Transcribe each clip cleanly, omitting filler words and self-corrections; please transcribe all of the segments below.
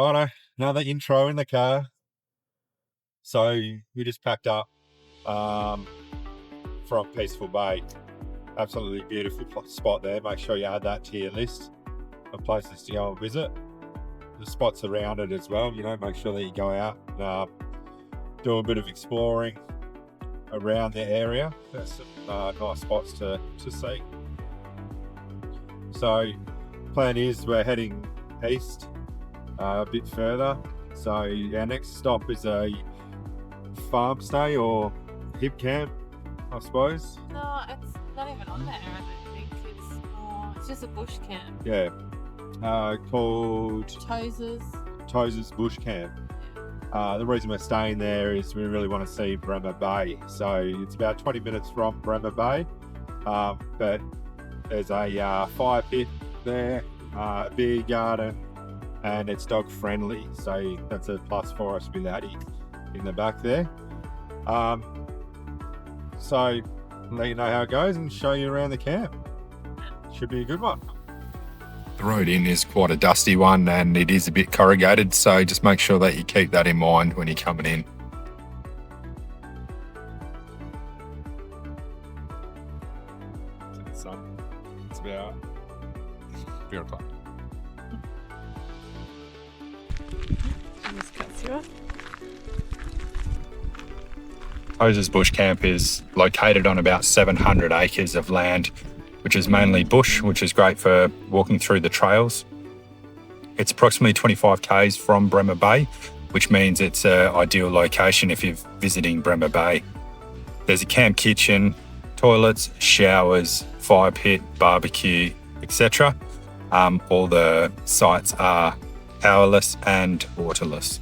Righto, another intro in the car. So we just packed up from Peaceful Bay. Absolutely beautiful spot there. Make sure you add that to your list of places to go and visit. The spots around it as well, you know, make sure that you go out and do a bit of exploring around the area. There's some nice spots to see. So plan is we're heading east a bit further. So our next stop is a farm stay or hip camp, I suppose. No, it's not even on there, I don't think. It's just a bush camp. Yeah. Called Tozer's Bush Camp. The reason we're staying there is we really want to see Bremer Bay. So it's about 20 minutes from Bremer Bay, but there's a fire pit there, a beer garden, and it's dog friendly. So that's a plus for us with Addie in the back there. So let you know how it goes and show you around the camp. Should be a good one. The road in is quite a dusty one and it is a bit corrugated, so just make sure that you keep that in mind when you're coming in. To the sun. It's about 3 o'clock. Just cuts you off. Tozer's Bush Camp is located on about 700 acres of land, which is mainly bush, which is great for walking through the trails. It's approximately 25 k's from Bremer Bay, which means it's an ideal location if you're visiting Bremer Bay. There's a camp kitchen, toilets, showers, fire pit, barbecue, etc. All the sites are powerless and waterless.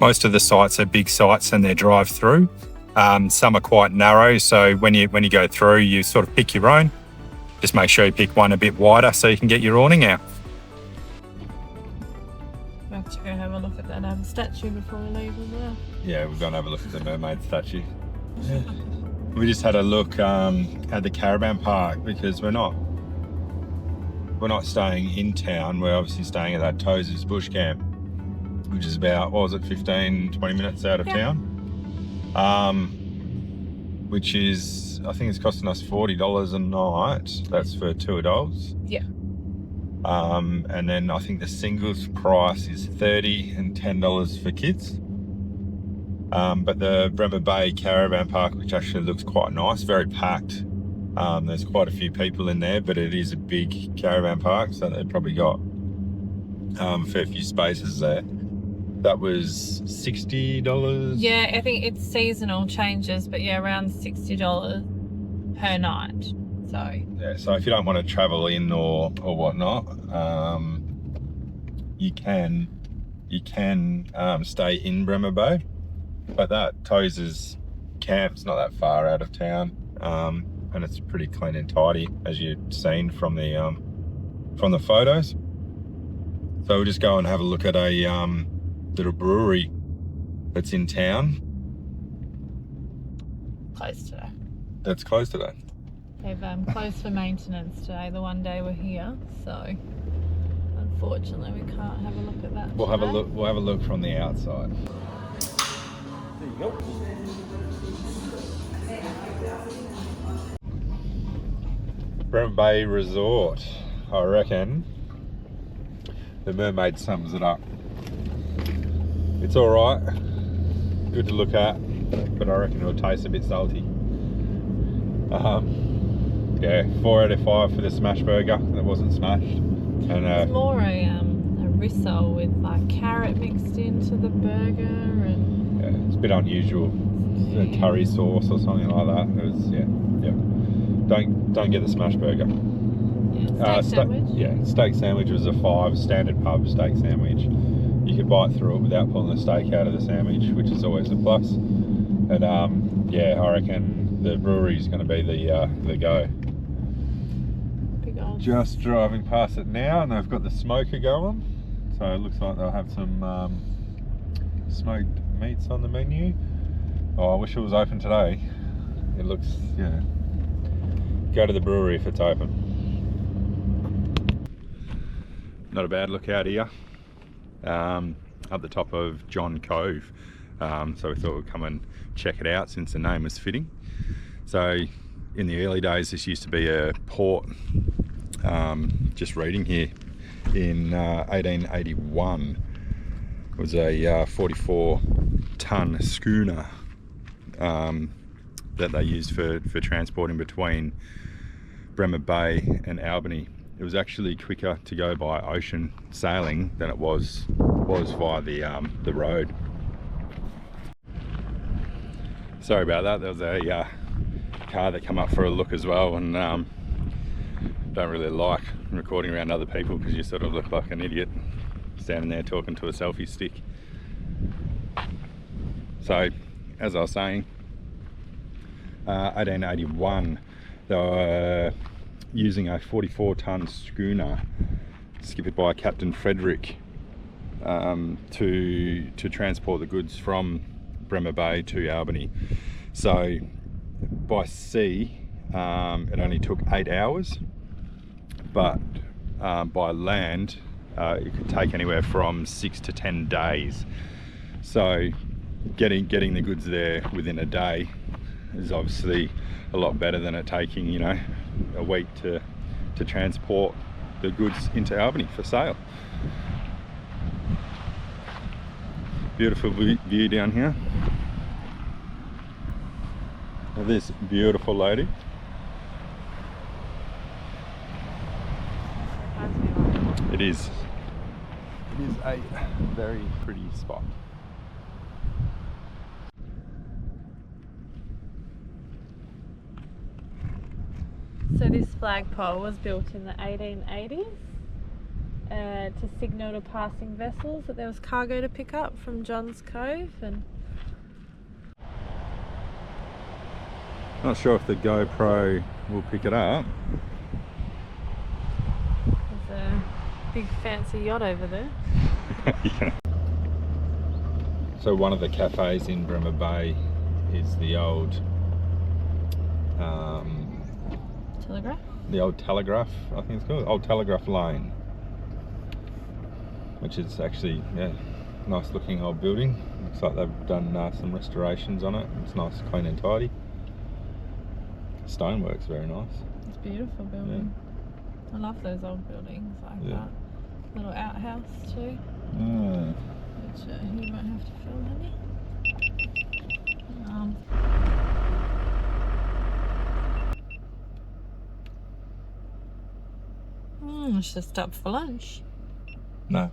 Most of the sites are big sites and they're drive-through. Some are quite narrow, so when you go through, you sort of pick your own. Just make sure you pick one a bit wider so you can get your awning out. We'll have to go have a look at that statue before we leave as well. Yeah, we're going to have a look at the mermaid statue. Yeah. We just had a look at the caravan park because we're not staying in town. We're obviously staying at that Tozer's Bush Camp, which is about, 15, 20 minutes out of town. Which is, I think it's costing us $40 a night. That's for 2 adults. Yeah. And then I think the singles price is $30 and $10 for kids. But the Bremer Bay Caravan Park, which actually looks quite nice, very packed. There's quite a few people in there, but it is a big caravan park, so they've probably got a fair few spaces there. That was $60. Yeah, I think it's seasonal changes, but yeah, around $60 per night. So yeah, so if you don't want to travel in or whatnot, you can stay in Bremer Bay, but that Tozer's camp's not that far out of town, and it's pretty clean and tidy as you've seen from the photos. So we'll just go and have a look at a little brewery that's in town. closed today. That's closed today. They've closed for maintenance today, the one day we're here, so unfortunately we can't have a look at that. We'll have a look from the outside. There you go. Bremer Bay Resort. I reckon the mermaid sums it up. It's all right, good to look at, but I reckon it'll taste a bit salty. Yeah, 4 out of 5 for the smash burger that wasn't smashed. And it's more a rissole with like carrot mixed into the burger, and yeah, it's a bit unusual. A curry sauce or something like that. It was, yeah. Don't get the smash burger. Yeah, steak sandwich. Yeah, steak sandwich was a 5, standard pub steak sandwich. You could bite through it without pulling the steak out of the sandwich, which is always a plus. But yeah, I reckon the brewery is going to be the go. Big old. Just driving past it now, and they've got the smoker going, so it looks like they'll have some smoked meats on the menu. Oh, I wish it was open today. It looks, yeah. Go to the brewery if it's open. Not a bad look out here. Up the top of John Cove. So we thought we'd come and check it out since the name was fitting. So in the early days, this used to be a port. Just reading here, in 1881, it was a 44-ton schooner that they used for transporting between Bremer Bay and Albany. It was actually quicker to go by ocean sailing than it was via the road. Sorry about that. There was a car that come up for a look as well, and don't really like recording around other people because you sort of look like an idiot standing there talking to a selfie stick. So, as I was saying, 1881, they were using a 44-ton schooner skippered by Captain Frederick to transport the goods from Bremer Bay to Albany. So by sea it only took 8 hours, but by land it could take anywhere from 6 to 10 days. So getting the goods there within a day is obviously a lot better than it taking, you know, a week to transport the goods into Albany for sale. Beautiful view down here of this beautiful lady. It is a very pretty spot. So this flagpole was built in the 1880s to signal to passing vessels that there was cargo to pick up from John's Cove. And Not sure if the GoPro will pick it up. there's a big fancy yacht over there. Yeah. So one of the cafes in Bremer Bay is the old Telegraph? the old Telegraph, I think it's called, Old Telegraph Lane, which is actually, yeah, nice looking old building. Looks like they've done some restorations on it. It's nice, clean and tidy. Stonework's very nice. It's a beautiful building. I love those old buildings like that. Little outhouse too, which you might have to film, honey. Should have stopped for lunch. No.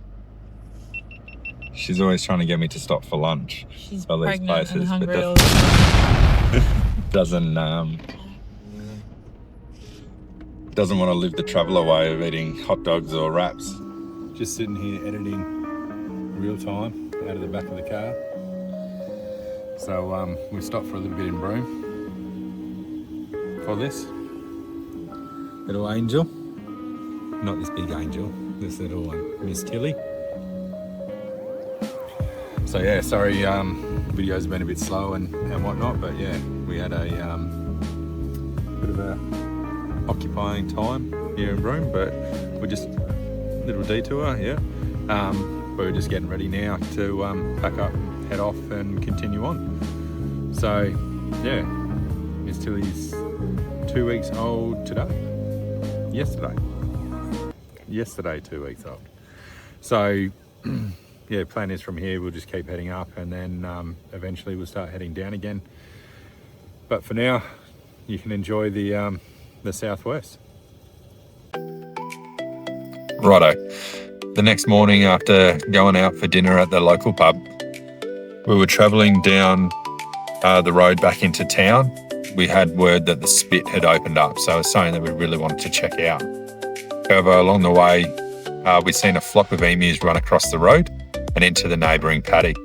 She's always trying to get me to stop for lunch. She's All these pregnant places, and but hungry all the time. doesn't want to live the travel away of eating hot dogs or wraps. Just sitting here editing real time out of the back of the car. So we stopped for a little bit in Broome for this little angel. Not this big angel, this little one, Miss Tilly. So yeah, sorry, video's been a bit slow and whatnot, but yeah, we had a bit of a occupying time here in Broome, but we're just a little detour, yeah. But we're just getting ready now to pack up, head off and continue on. So yeah, Miss Tilly's 2 weeks old today. Yesterday 2 weeks old. So yeah, plan is from here we'll just keep heading up, and then eventually we'll start heading down again. But for now, you can enjoy the southwest. Righto. The next morning, after going out for dinner at the local pub, we were travelling down the road back into town. We had word that the spit had opened up, so it's something that we really wanted to check out. However, along the way, we'd seen a flock of emus run across the road and into the neighbouring paddock.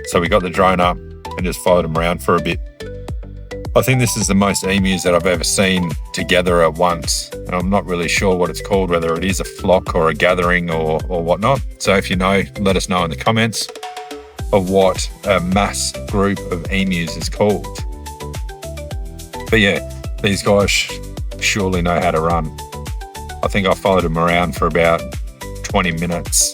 So we got the drone up and just followed them around for a bit. I think this is the most emus that I've ever seen together at once, and I'm not really sure what it's called, whether it is a flock or a gathering or whatnot. So if you know, let us know in the comments of what a mass group of emus is called. But yeah, these guys surely know how to run. I think I followed them around for about 20 minutes,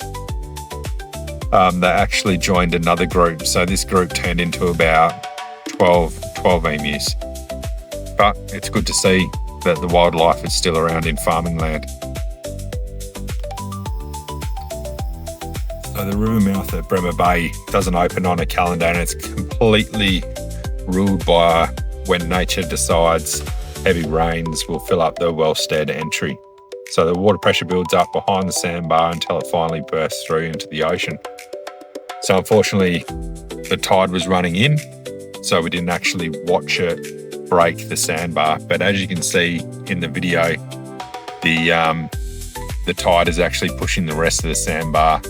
they actually joined another group. So this group turned into about 12 emus. But it's good to see that the wildlife is still around in farming land. So the river mouth at Bremer Bay doesn't open on a calendar, and it's completely ruled by when nature decides heavy rains will fill up the Wellstead entry. So the water pressure builds up behind the sandbar until it finally bursts through into the ocean. So unfortunately, the tide was running in, so we didn't actually watch it break the sandbar. But as you can see in the video, the tide is actually pushing the rest of the sandbar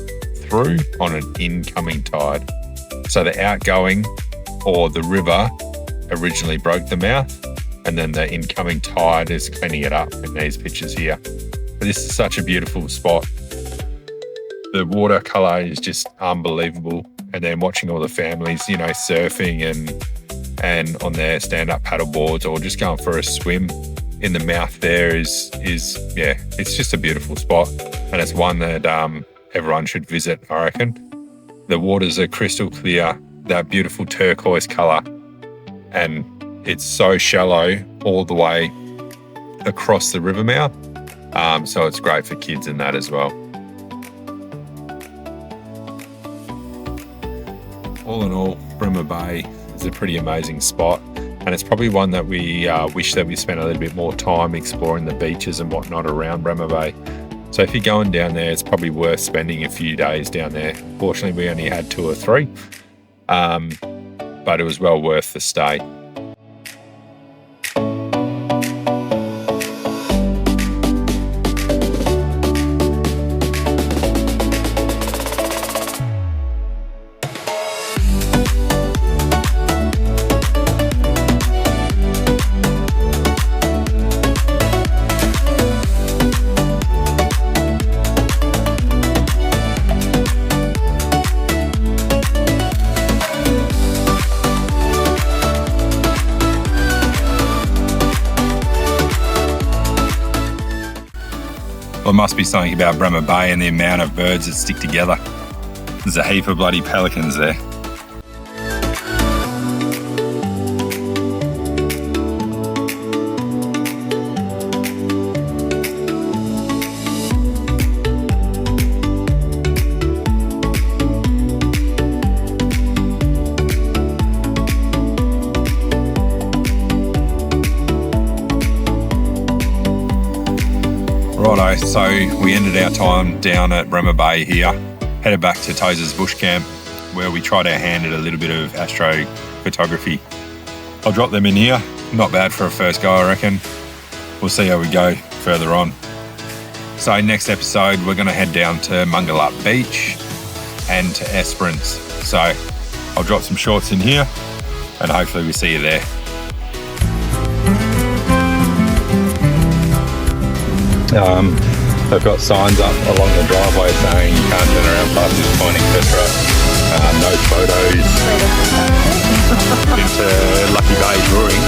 through on an incoming tide. So the outgoing, or the river, originally broke the mouth, and then the incoming tide is cleaning it up in these pictures here. But this is such a beautiful spot. The watercolor is just unbelievable. And then watching all the families, you know, surfing and on their stand-up paddle boards, or just going for a swim in the mouth there is yeah, it's just a beautiful spot. And it's one that everyone should visit, I reckon. The waters are crystal clear, that beautiful turquoise color, and it's so shallow all the way across the river mouth. So it's great for kids and that as well. All in all, Bremer Bay is a pretty amazing spot, and it's probably one that we wish that we spent a little bit more time exploring the beaches and whatnot around Bremer Bay. So if you're going down there, it's probably worth spending a few days down there. Fortunately, we only had 2 or 3, but it was well worth the stay. Well, it must be something about Bremer Bay and the amount of birds that stick together. There's a heap of bloody pelicans there. Righto, so we ended our time down at Bremer Bay here, headed back to Tozer's bush camp, where we tried our hand at a little bit of astro photography. I'll drop them in here, not bad for a first go, I reckon. We'll see how we go further on. So next episode, we're going to head down to Mungalup Beach and to Esperance. So I'll drop some shorts in here, and hopefully we see you there. They've got signs up along the driveway saying you can't turn around past this point, etc. No photos into Lucky Bay Brewing.